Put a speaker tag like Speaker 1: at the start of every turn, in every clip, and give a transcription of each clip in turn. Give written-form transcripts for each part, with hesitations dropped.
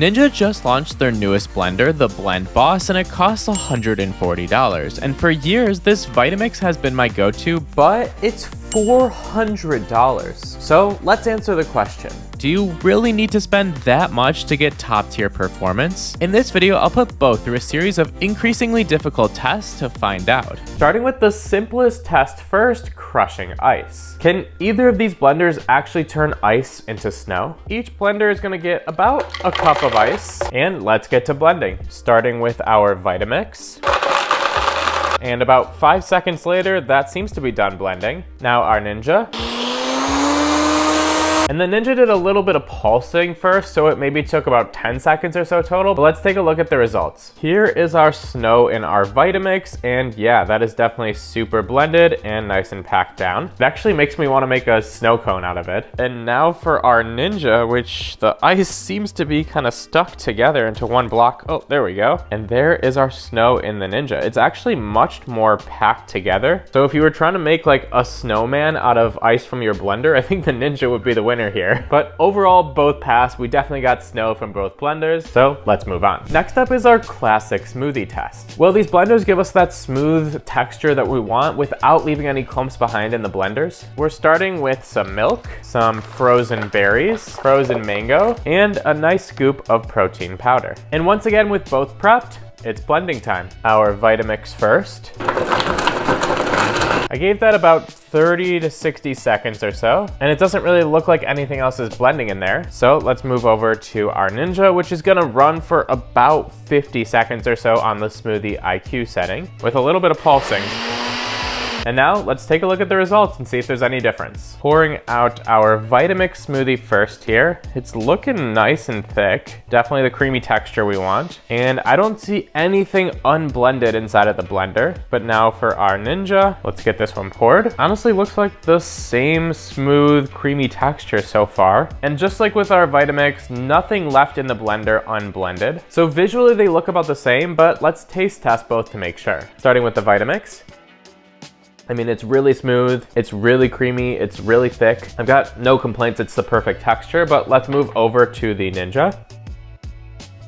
Speaker 1: Ninja just launched their newest blender, the BlendBoss, and it costs $140. And for years, this Vitamix has been my go-to, but it's $400. So let's answer the question. Do you really need to spend that much to get top-tier performance? In this video, I'll put both through a series of increasingly difficult tests to find out. Starting with the simplest test first, crushing ice. Can either of these blenders actually turn ice into snow? Each blender is gonna get about a cup of ice, and let's get to blending. Starting with our Vitamix. And about 5 seconds later, that seems to be done blending. Now our Ninja. And the Ninja did a little bit of pulsing first, so it maybe took about 10 seconds or so total, but let's take a look at the results. Here is our snow in our Vitamix, and yeah, that is definitely super blended and nice and packed down. It actually makes me want to make a snow cone out of it. And now for our Ninja, which the ice seems to be kind of stuck together into one block. Oh, there we go. And there is our snow in the Ninja. It's actually much more packed together. So if you were trying to make like a snowman out of ice from your blender, I think the Ninja would be the winner here. But overall, both passed. We definitely got snow from both blenders, so let's move on. Next up is our classic smoothie test. Will these blenders give us that smooth texture that we want without leaving any clumps behind in the blenders? We're starting with some milk, some frozen berries, frozen mango, and a nice scoop of protein powder. And once again, with both prepped, it's blending time. Our Vitamix first. I gave that about 30 to 60 seconds or so, and it doesn't really look like anything else is blending in there. So let's move over to our Ninja, which is gonna run for about 50 seconds or so on the Smoothie IQ setting with a little bit of pulsing. And now let's take a look at the results and see if there's any difference. Pouring out our Vitamix smoothie first here. It's looking nice and thick. Definitely the creamy texture we want. And I don't see anything unblended inside of the blender. But now for our Ninja, let's get this one poured. Honestly, looks like the same smooth, creamy texture so far. And just like with our Vitamix, nothing left in the blender unblended. So visually they look about the same, but let's taste test both to make sure. Starting with the Vitamix. I mean, it's really smooth, it's really creamy, it's really thick. I've got no complaints, it's the perfect texture, but let's move over to the Ninja.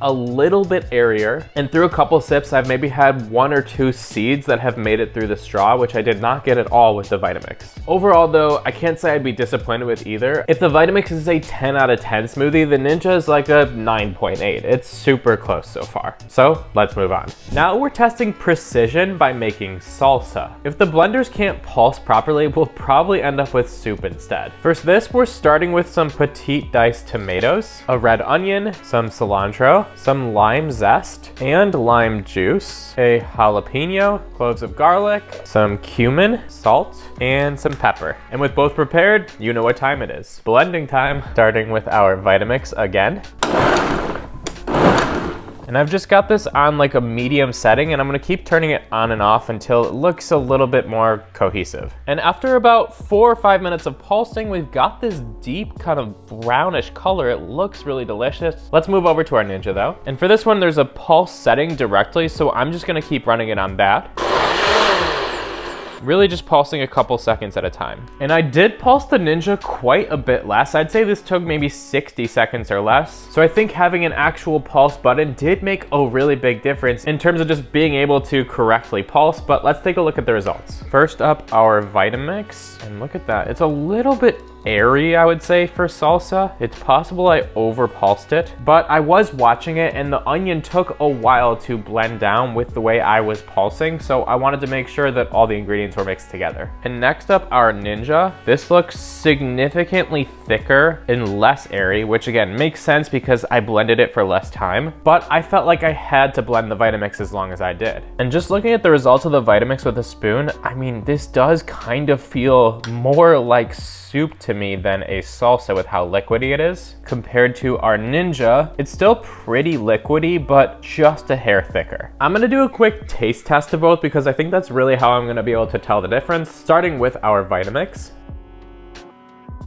Speaker 1: A little bit airier, and through a couple sips, I've maybe had 1 or 2 seeds that have made it through the straw, which I did not get at all with the Vitamix. Overall though, I can't say I'd be disappointed with either. If the Vitamix is a 10 out of 10 smoothie, the Ninja is like a 9.8. It's super close so far. So let's move on. Now we're testing precision by making salsa. If the blenders can't pulse properly, we'll probably end up with soup instead. For this, we're starting with some petite diced tomatoes, a red onion, some cilantro, some lime zest and lime juice, a jalapeno, cloves of garlic, some cumin, salt, and some pepper. And with both prepared, you know what time it is. Blending time. Starting with our Vitamix again. And I've just got this on like a medium setting, and I'm gonna keep turning it on and off until it looks a little bit more cohesive. And after about 4 or 5 minutes of pulsing, we've got this deep kind of brownish color. It looks really delicious. Let's move over to our Ninja though. And for this one, there's a pulse setting directly, so I'm just gonna keep running it on that. Really just pulsing a couple seconds at a time. And I did pulse the Ninja quite a bit less. I'd say this took maybe 60 seconds or less. So I think having an actual pulse button did make a really big difference in terms of just being able to correctly pulse, but let's take a look at the results. First up, our Vitamix, and look at that. It's a little bit airy, I would say, for salsa. It's possible I over pulsed it, but I was watching it and the onion took a while to blend down with the way I was pulsing, so I wanted to make sure that all the ingredients were mixed together. And next up, our Ninja. This looks significantly thicker and less airy, which again makes sense because I blended it for less time, but I felt like I had to blend the Vitamix as long as I did. And just looking at the results of the Vitamix with a spoon, I mean, this does kind of feel more like soup to me than a salsa with how liquidy it is. Compared to our Ninja, it's still pretty liquidy, but just a hair thicker. I'm gonna do a quick taste test of both because I think that's really how I'm gonna be able to tell the difference, starting with our Vitamix.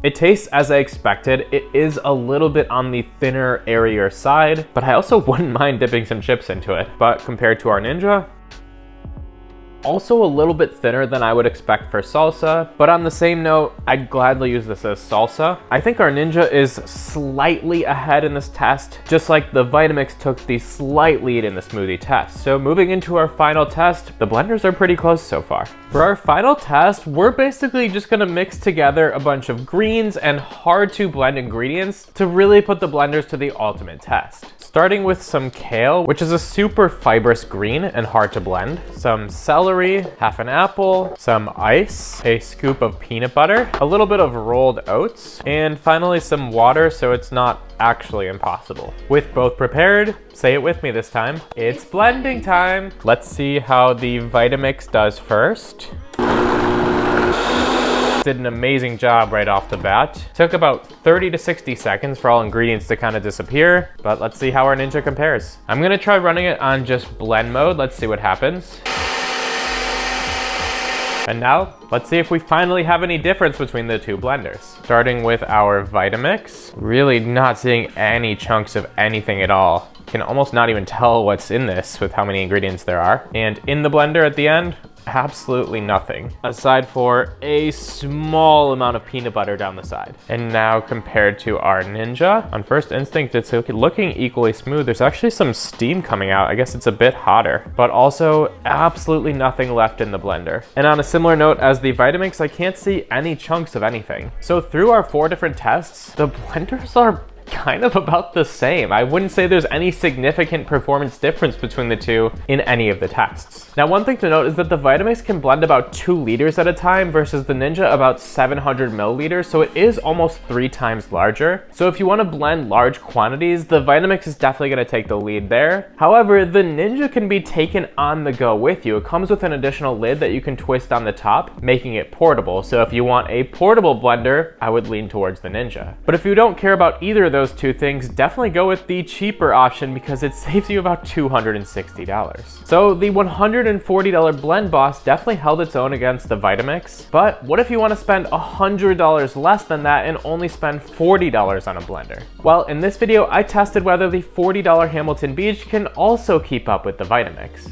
Speaker 1: It tastes as I expected. It is a little bit on the thinner, airier side, but I also wouldn't mind dipping some chips into it. But compared to our Ninja, also a little bit thinner than I would expect for salsa, but on the same note, I'd gladly use this as salsa. I think our Ninja is slightly ahead in this test, just like the Vitamix took the slight lead in the smoothie test. So moving into our final test, the blenders are pretty close so far. For our final test, we're basically just gonna mix together a bunch of greens and hard to blend ingredients to really put the blenders to the ultimate test. Starting with some kale, which is a super fibrous green and hard to blend, some celery, half an apple, some ice, a scoop of peanut butter, a little bit of rolled oats, and finally some water so it's not actually impossible. With both prepared, say it with me this time, it's blending time. Let's see how the Vitamix does first. Did an amazing job right off the bat. Took about 30 to 60 seconds for all ingredients to kind of disappear, but let's see how our Ninja compares. I'm gonna try running it on just blend mode. Let's see what happens. And now, let's see if we finally have any difference between the two blenders. Starting with our Vitamix, really not seeing any chunks of anything at all. Can almost not even tell what's in this with how many ingredients there are. And in the blender at the end, absolutely nothing, aside for a small amount of peanut butter down the side. And now compared to our Ninja, on first instinct, it's looking equally smooth. There's actually some steam coming out. I guess it's a bit hotter, but also absolutely nothing left in the blender. And on a similar note as the Vitamix, I can't see any chunks of anything. So through our 4 different tests, the blenders are kind of about the same. I wouldn't say there's any significant performance difference between the two in any of the tests. Now, one thing to note is that the Vitamix can blend about 2 liters at a time versus the Ninja about 700 milliliters, so it is almost 3 times larger. So if you want to blend large quantities, the Vitamix is definitely going to take the lead there. However, the Ninja can be taken on the go with you. It comes with an additional lid that you can twist on the top, making it portable. So if you want a portable blender, I would lean towards the Ninja. But if you don't care about either of those two things, definitely go with the cheaper option because it saves you about $260. So the $140 BlendBoss definitely held its own against the Vitamix, but what if you want to spend $100 less than that and only spend $40 on a blender? Well, in this video, I tested whether the $40 Hamilton Beach can also keep up with the Vitamix.